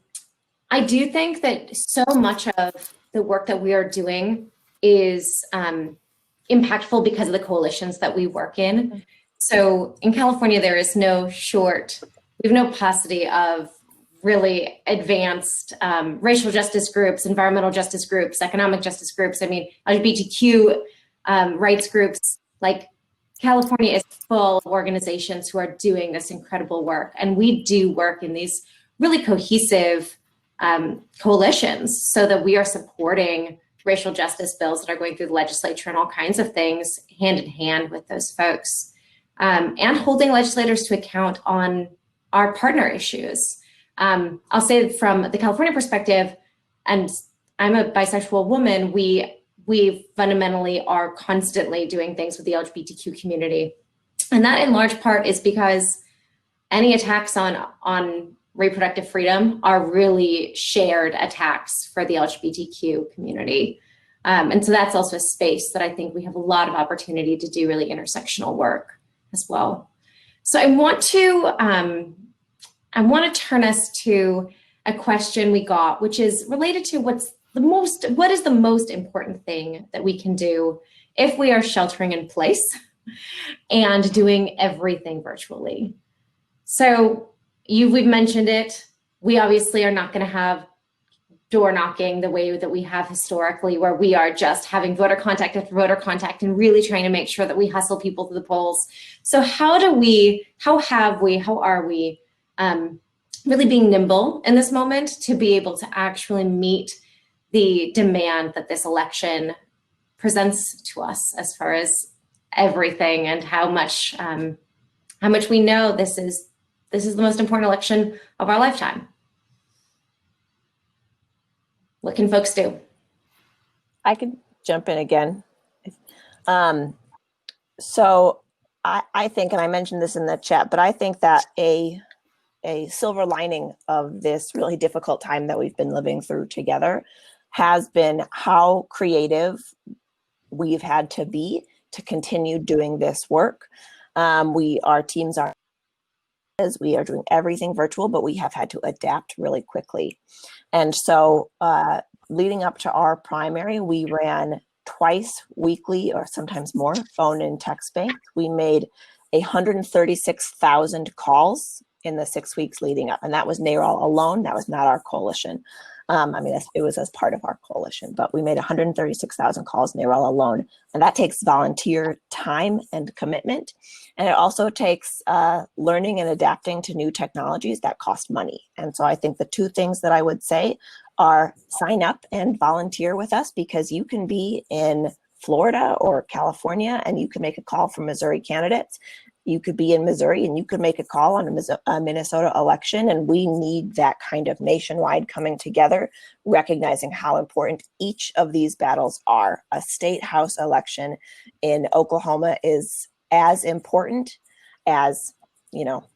I do think that so much of the work that we are doing is impactful because of the coalitions that we work in. So in California, we have no paucity of really advanced racial justice groups, environmental justice groups, economic justice groups. I mean, LGBTQ rights groups. Like, California is full of organizations who are doing this incredible work. And we do work in these really cohesive coalitions so that we are supporting racial justice bills that are going through the legislature and all kinds of things hand in hand with those folks, and holding legislators to account on our partner issues. I'll say from the California perspective, and I'm a bisexual woman, we fundamentally are constantly doing things with the LGBTQ community. And that in large part is because any attacks on reproductive freedom are really shared attacks for the LGBTQ community. And so that's also a space that I think we have a lot of opportunity to do really intersectional work as well. So I want to turn us to a question we got, which is related to what is the most important thing that we can do if we are sheltering in place and doing everything virtually. So we've mentioned it. We obviously are not going to have door knocking the way that we have historically, where we are just having voter contact after voter contact and really trying to make sure that we hustle people to the polls. So how are we really being nimble in this moment to be able to actually meet the demand that this election presents to us as far as everything, and how much we know this is the most important election of our lifetime? What can folks do? I can jump in again. So I think, and I mentioned this in the chat, but I think that a silver lining of this really difficult time that we've been living through together has been how creative we've had to be to continue doing this work. Our teams are, as we are doing everything virtual, but we have had to adapt really quickly. And so leading up to our primary, we ran twice weekly, or sometimes more, phone and text bank. We made 136,000 calls in the 6 weeks leading up. And that was NARAL alone. That was not our coalition. It was as part of our coalition, but we made 136,000 calls NARAL alone. And that takes volunteer time and commitment. And it also takes learning and adapting to new technologies that cost money. And so I think the two things that I would say are sign up and volunteer with us, because you can be in Florida or California and you can make a call for Missouri candidates. You could be in Missouri and you could make a call on a Minnesota election. And we need that kind of nationwide coming together, recognizing how important each of these battles are. A state house election in Oklahoma is as important as,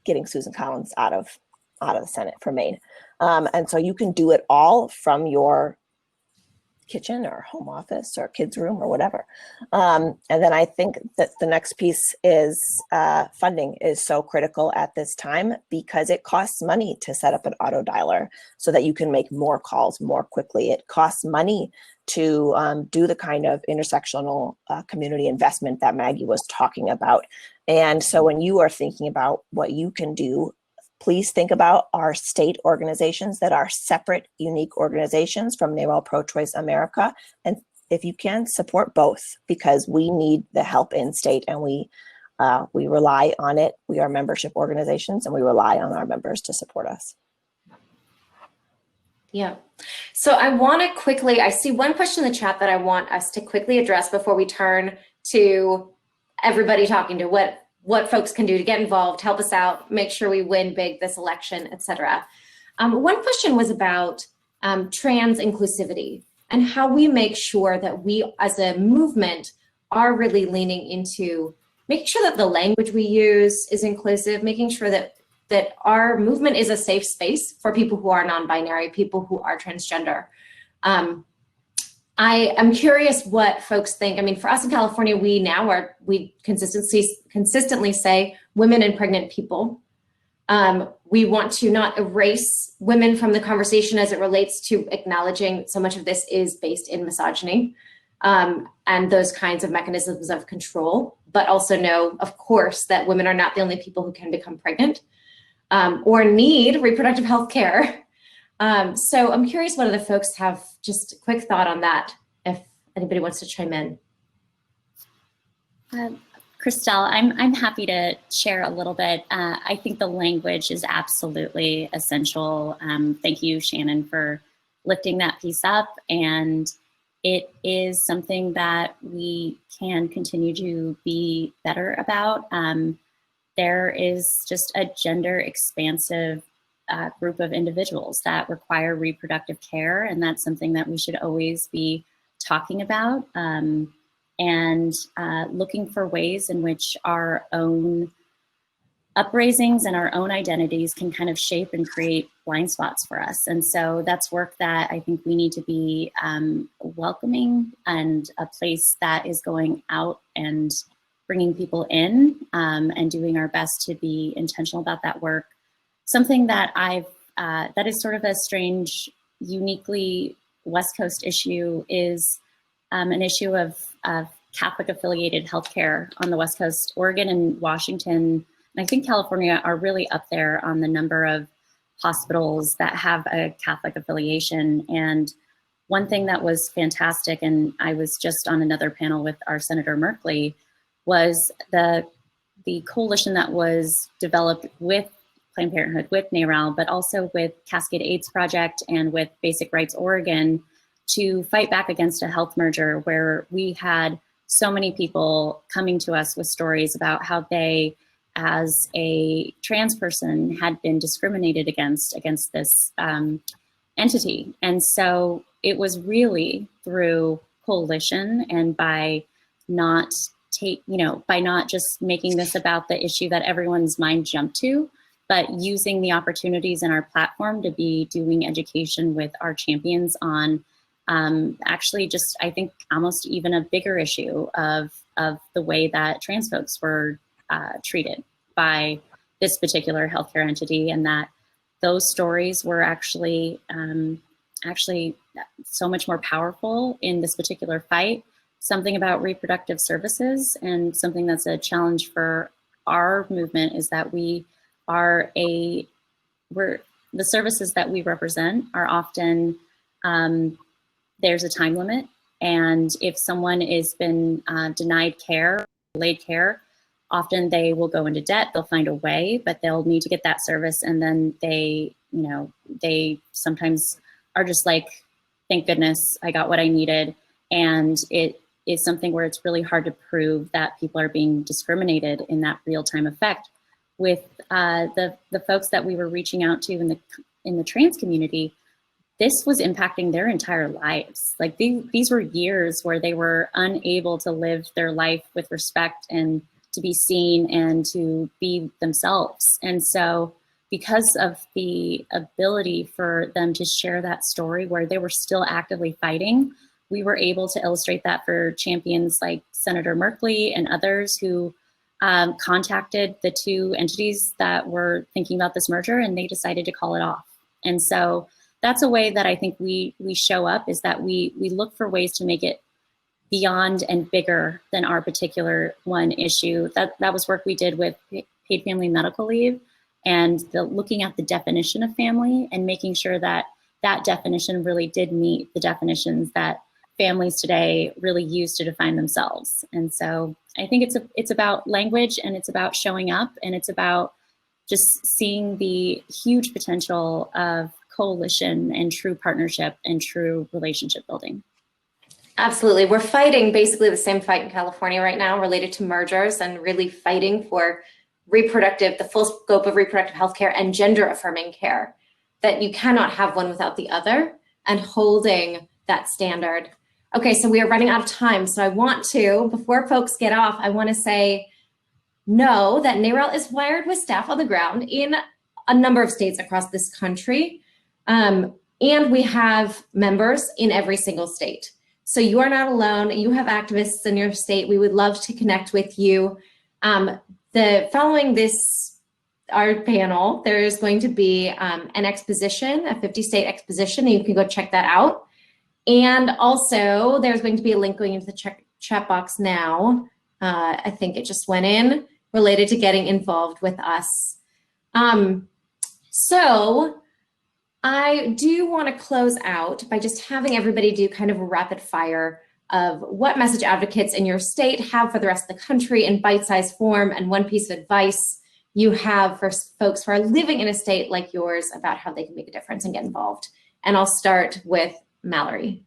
getting Susan Collins out of the Senate for Maine. And so you can do it all from your kitchen or home office or kids' room or whatever. And then I think that the next piece is funding is so critical at this time, because it costs money to set up an auto dialer so that you can make more calls more quickly. It costs money to do the kind of intersectional community investment that Maggie was talking about. And so when you are thinking about what you can do, please think about our state organizations that are separate, unique organizations from NARAL Pro-Choice America. And if you can, support both, because we need the help in state, and we rely on it. We are membership organizations and we rely on our members to support us. Yeah. So I want to quickly, I see one question in the chat that I want us to quickly address before we turn to everybody talking to what folks can do to get involved, help us out, make sure we win big this election, etc. One question was about trans inclusivity and how we make sure that we as a movement are really leaning into making sure that the language we use is inclusive, making sure that our movement is a safe space for people who are non-binary, people who are transgender. I am curious what folks think. I mean, for us in California, we consistently say women and pregnant people. We want to not erase women from the conversation as it relates to acknowledging so much of this is based in misogyny and those kinds of mechanisms of control, but also know, of course, that women are not the only people who can become pregnant or need reproductive health care. So I'm curious what other folks have, just a quick thought on that, if anybody wants to chime in. Christelle, I'm happy to share a little bit. I think the language is absolutely essential. Thank you, Shannon, for lifting that piece up. And it is something that we can continue to be better about. There is just a gender expansive group of individuals that require reproductive care, and that's something that we should always be talking about. And and looking for ways in which our own upraisings and our own identities can kind of shape and create blind spots for us. And so that's work that I think we need to be welcoming, and a place that is going out and bringing people in, and doing our best to be intentional about that work. Something that that is sort of a strange, uniquely West Coast issue is an issue of Catholic affiliated healthcare on the West Coast. Oregon and Washington, and I think California, are really up there on the number of hospitals that have a Catholic affiliation. And one thing that was fantastic, and I was just on another panel with our Senator Merkley, was the coalition that was developed with Planned Parenthood, with NARAL, but also with Cascade AIDS Project and with Basic Rights Oregon, to fight back against a health merger where we had so many people coming to us with stories about how they, as a trans person, had been discriminated against this entity. And so it was really through coalition, and by not just making this about the issue that everyone's mind jumped to, but using the opportunities in our platform to be doing education with our champions on actually just, I think, almost even a bigger issue of the way that trans folks were treated by this particular healthcare entity, and that those stories were actually so much more powerful in this particular fight. Something about reproductive services, and something that's a challenge for our movement, is that the services that we represent are often, there's a time limit. And if someone has been denied care, delayed care, often they will go into debt. They'll find a way, but they'll need to get that service. And then they sometimes are just like, thank goodness I got what I needed. And it is something where it's really hard to prove that people are being discriminated in that real-time effect. With the folks that we were reaching out to in the trans community, this was impacting their entire lives. Like these were years where they were unable to live their life with respect and to be seen and to be themselves. And so because of the ability for them to share that story where they were still actively fighting, we were able to illustrate that for champions like Senator Merkley and others who contacted the two entities that were thinking about this merger, and they decided to call it off. And so that's a way that I think we show up, is that we look for ways to make it beyond and bigger than our particular one issue. That was work we did with paid family medical leave, and looking at the definition of family and making sure that that definition really did meet the definitions that families today really use to define themselves. And so I think it's about language, and it's about showing up, and it's about just seeing the huge potential of coalition and true partnership and true relationship building. Absolutely. We're fighting basically the same fight in California right now related to mergers, and really fighting for the full scope of reproductive health care and gender affirming care, that you cannot have one without the other, and holding that standard. Okay, so we are running out of time. So I want to, before folks get off, I want to say, know that NARAL is wired with staff on the ground in a number of states across this country. And we have members in every single state. So you are not alone. You have activists in your state. We would love to connect with you. Following our panel, there is going to be an exposition, a 50-state exposition, and you can go check that out. And also, there's going to be a link going into the chat box now. I think it just went in, related to getting involved with us. So I do want to close out by just having everybody do kind of a rapid fire of what message advocates in your state have for the rest of the country in bite-sized form, and one piece of advice you have for folks who are living in a state like yours about how they can make a difference and get involved. And I'll start with Mallory.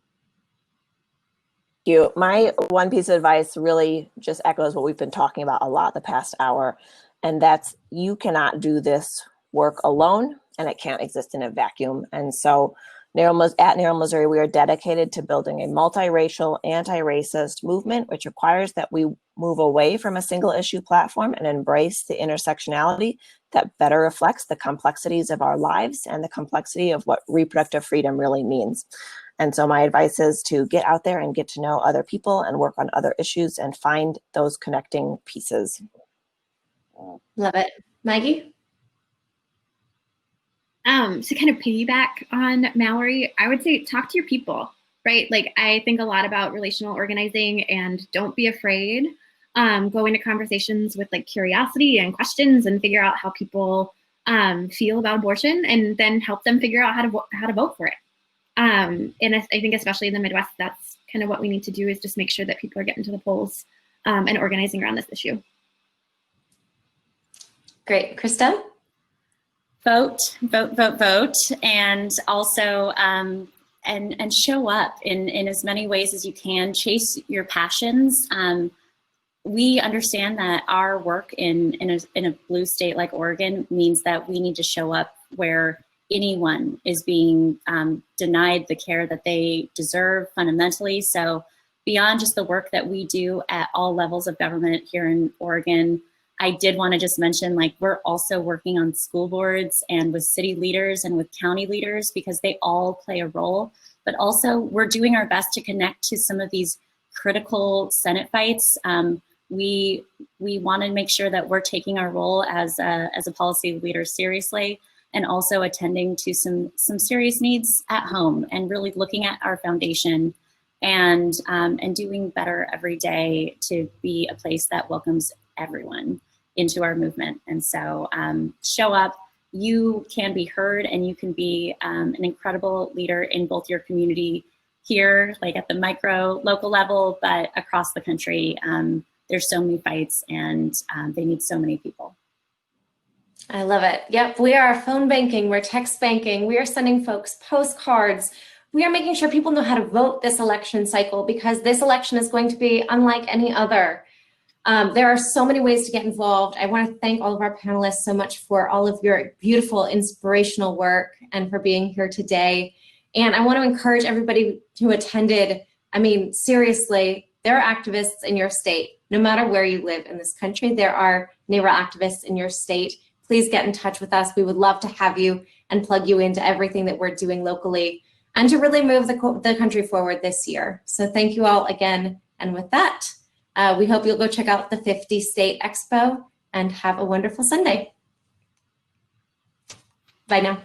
Thank you. My one piece of advice really just echoes what we've been talking about a lot the past hour, and that's, you cannot do this work alone, and it can't exist in a vacuum. And so At NARAL Missouri, we are dedicated to building a multiracial, anti-racist movement, which requires that we move away from a single issue platform and embrace the intersectionality that better reflects the complexities of our lives and the complexity of what reproductive freedom really means. And so my advice is to get out there and get to know other people and work on other issues and find those connecting pieces. Love it. Maggie? To kind of piggyback on Mallory, I would say talk to your people, right? Like I think a lot about relational organizing and don't be afraid. Go into conversations with like curiosity and questions and figure out how people feel about abortion and then help them figure out how to vote for it. And I think especially in the Midwest, that's kind of what we need to do is just make sure that people are getting to the polls and organizing around this issue. Great. Krista? Vote, vote, vote, vote, and also and show up in as many ways as you can. Chase your passions. We understand that our work in a blue state like Oregon means that we need to show up where anyone is being denied the care that they deserve fundamentally. So beyond just the work that we do at all levels of government here in Oregon, I did want to just mention, like, we're also working on school boards and with city leaders and with county leaders because they all play a role. But also we're doing our best to connect to some of these critical Senate fights. We want to make sure that we're taking our role as a policy leader seriously and also attending to some serious needs at home and really looking at our foundation and doing better every day to be a place that welcomes everyone into our movement. And so show up. You can be heard and you can be an incredible leader in both your community here, like at the micro local level, but across the country. There's so many fights and they need so many people. I love it. Yep, we are phone banking, we're text banking, we are sending folks postcards. We are making sure people know how to vote this election cycle because this election is going to be unlike any other. There are so many ways to get involved. I want to thank all of our panelists so much for all of your beautiful, inspirational work and for being here today. And I want to encourage everybody who attended. I mean, seriously, there are activists in your state. No matter where you live in this country, there are NARAL activists in your state. Please get in touch with us. We would love to have you and plug you into everything that we're doing locally and to really move the country forward this year. So thank you all again. And with that, we hope you'll go check out the 50 State Expo and have a wonderful Sunday. Bye now.